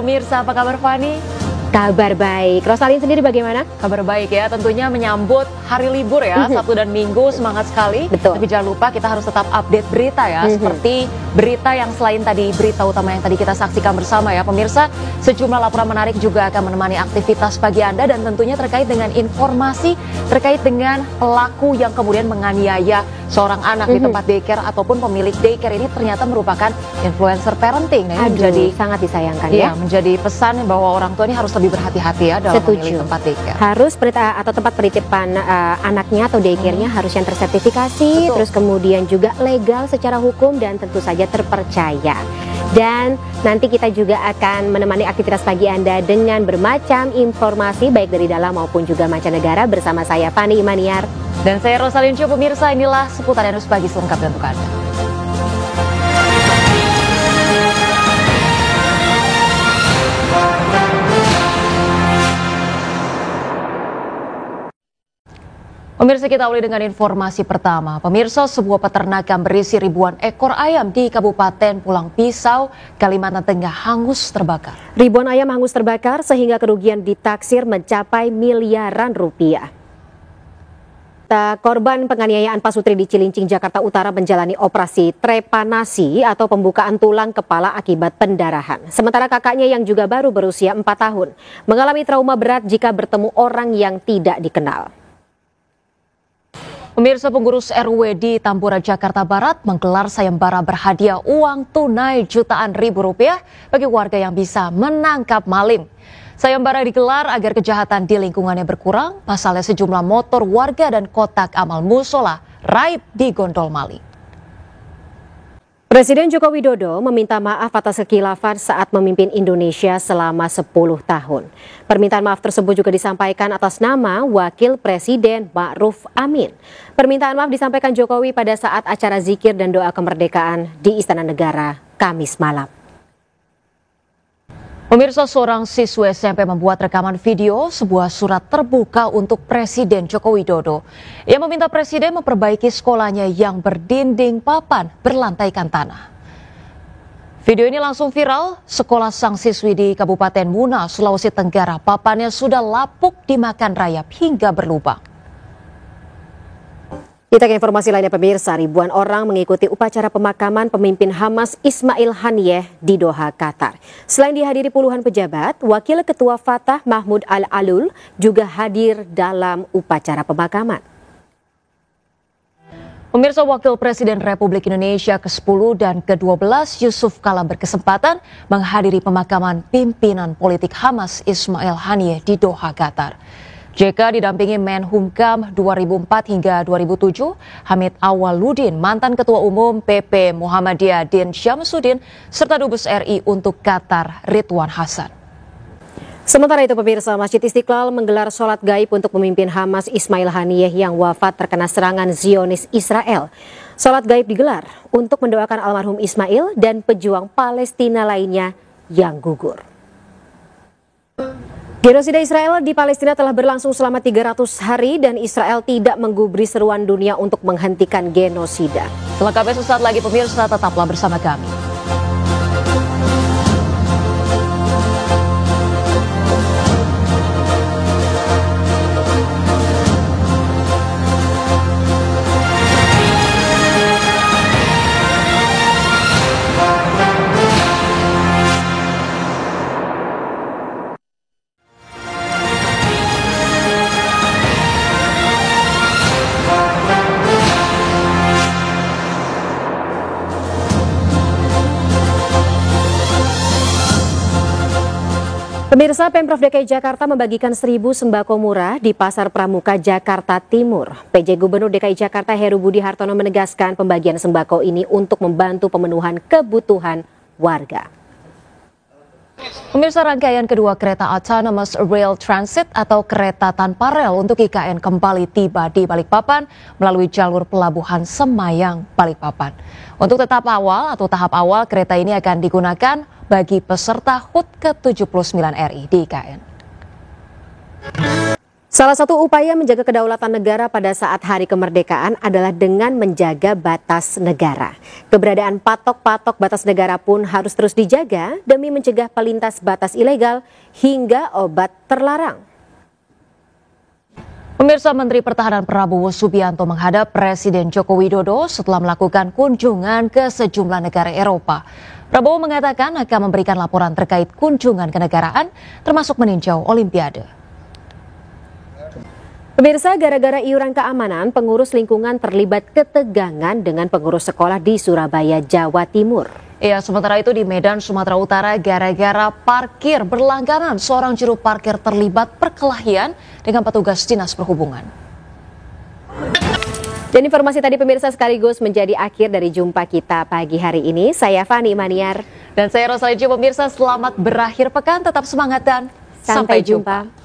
pemirsa, apa kabar Fani? Kabar baik. Rosalin sendiri bagaimana? Kabar baik ya, tentunya menyambut hari libur ya, Sabtu dan Minggu, semangat sekali. Betul. Tapi jangan lupa kita harus tetap update berita ya, seperti berita yang selain tadi berita utama yang tadi kita saksikan bersama ya. Pemirsa, sejumlah laporan menarik juga akan menemani aktivitas pagi Anda dan tentunya terkait dengan informasi terkait dengan pelaku yang kemudian menganiaya seorang anak di tempat daycare ataupun pemilik daycare ini ternyata merupakan influencer parenting. Nah, ini menjadi sangat disayangkan ya. Menjadi pesan bahwa orang tua ini harus lebih berhati-hati ya dalam memilih tempat daycare. Harus atau tempat penitipan anaknya atau daycare-nya harus yang tersertifikasi, terus kemudian juga legal secara hukum dan tentu saja terpercaya. Dan nanti kita juga akan menemani aktivitas pagi Anda dengan bermacam informasi baik dari dalam maupun juga mancanegara bersama saya Fani Imaniar. Dan saya Rosalin. Pemirsa, inilah seputar News Pagi selengkapnya untuk Anda. Pemirsa, kita awali dengan informasi pertama. Pemirsa, sebuah peternakan berisi ribuan ekor ayam di Kabupaten Pulang Pisau, Kalimantan Tengah hangus terbakar. Ribuan ayam hangus terbakar sehingga kerugian ditaksir mencapai miliaran rupiah. Korban penganiayaan pasutri di Cilincing, Jakarta Utara menjalani operasi trepanasi atau pembukaan tulang kepala akibat pendarahan. Sementara kakaknya yang juga baru berusia 4 tahun mengalami trauma berat jika bertemu orang yang tidak dikenal. Pemirsa, pengurus RW di Tambora, Jakarta Barat menggelar sayembara berhadiah uang tunai jutaan ribu rupiah bagi warga yang bisa menangkap maling. Sayembara digelar agar kejahatan di lingkungannya berkurang, pasalnya sejumlah motor warga dan kotak amal musola raib di gondol maling. Presiden Joko Widodo meminta maaf atas kekhilafan saat memimpin Indonesia selama 10 tahun. Permintaan maaf tersebut juga disampaikan atas nama Wakil Presiden Ma'ruf Amin. Permintaan maaf disampaikan Jokowi pada saat acara zikir dan doa kemerdekaan di Istana Negara Kamis malam. Pemirsa, seorang siswa SMP membuat rekaman video sebuah surat terbuka untuk Presiden Joko Widodo. Ia meminta Presiden memperbaiki sekolahnya yang berdinding papan berlantaikan tanah. Video ini langsung viral. Sekolah sang siswi di Kabupaten Muna, Sulawesi Tenggara, papannya sudah lapuk dimakan rayap hingga berlubang. Kita ke informasi lainnya pemirsa, ribuan orang mengikuti upacara pemakaman pemimpin Hamas Ismail Haniyeh di Doha, Qatar. Selain dihadiri puluhan pejabat, Wakil Ketua Fatah Mahmud Al-Alul juga hadir dalam upacara pemakaman. Pemirsa, Wakil Presiden Republik Indonesia ke-10 dan ke-12 Yusuf Kala berkesempatan menghadiri pemakaman pimpinan politik Hamas Ismail Haniyeh di Doha, Qatar. JK didampingi Menhumkam 2004 hingga 2007, Hamid Awaludin, mantan Ketua Umum PP Muhammadiyah Din Syamsuddin, serta Dubes RI untuk Qatar Ridwan Hasan. Sementara itu pemirsa, Masjid Istiqlal menggelar sholat gaib untuk pemimpin Hamas Ismail Haniyeh yang wafat terkena serangan Zionis Israel. Sholat gaib digelar untuk mendoakan almarhum Ismail dan pejuang Palestina lainnya yang gugur. Genosida Israel di Palestina telah berlangsung selama 300 hari dan Israel tidak menggubri seruan dunia untuk menghentikan genosida. Selengkapnya sesaat lagi pemirsa, tetaplah bersama kami. Pemirsa, Pemprov DKI Jakarta membagikan 1.000 sembako murah di Pasar Pramuka, Jakarta Timur. PJ Gubernur DKI Jakarta Heru Budi Hartono menegaskan pembagian sembako ini untuk membantu pemenuhan kebutuhan warga. Pemirsa, rangkaian kedua kereta Autonomous Rail Transit atau kereta tanpa rel untuk IKN kembali tiba di Balikpapan melalui jalur pelabuhan Semayang, Balikpapan. Untuk tahap awal kereta ini akan digunakan bagi peserta HUT ke-79 RI di IKN. Salah satu upaya menjaga kedaulatan negara pada saat hari kemerdekaan adalah dengan menjaga batas negara. Keberadaan patok-patok batas negara pun harus terus dijaga demi mencegah pelintas batas ilegal hingga obat terlarang. Pemirsa, Menteri Pertahanan Prabowo Subianto menghadap Presiden Joko Widodo setelah melakukan kunjungan ke sejumlah negara Eropa. Prabowo mengatakan akan memberikan laporan terkait kunjungan kenegaraan, termasuk meninjau Olimpiade. Pemirsa, gara-gara iuran keamanan, pengurus lingkungan terlibat ketegangan dengan pengurus sekolah di Surabaya, Jawa Timur. Ya, sementara itu di Medan, Sumatera Utara, gara-gara parkir berlangganan, seorang juru parkir terlibat perkelahian dengan petugas Dinas Perhubungan. Dan informasi tadi pemirsa sekaligus menjadi akhir dari jumpa kita pagi hari ini. Saya Fani Maniar. Dan saya Rosalija. Pemirsa, selamat berakhir pekan, tetap semangat dan sampai jumpa.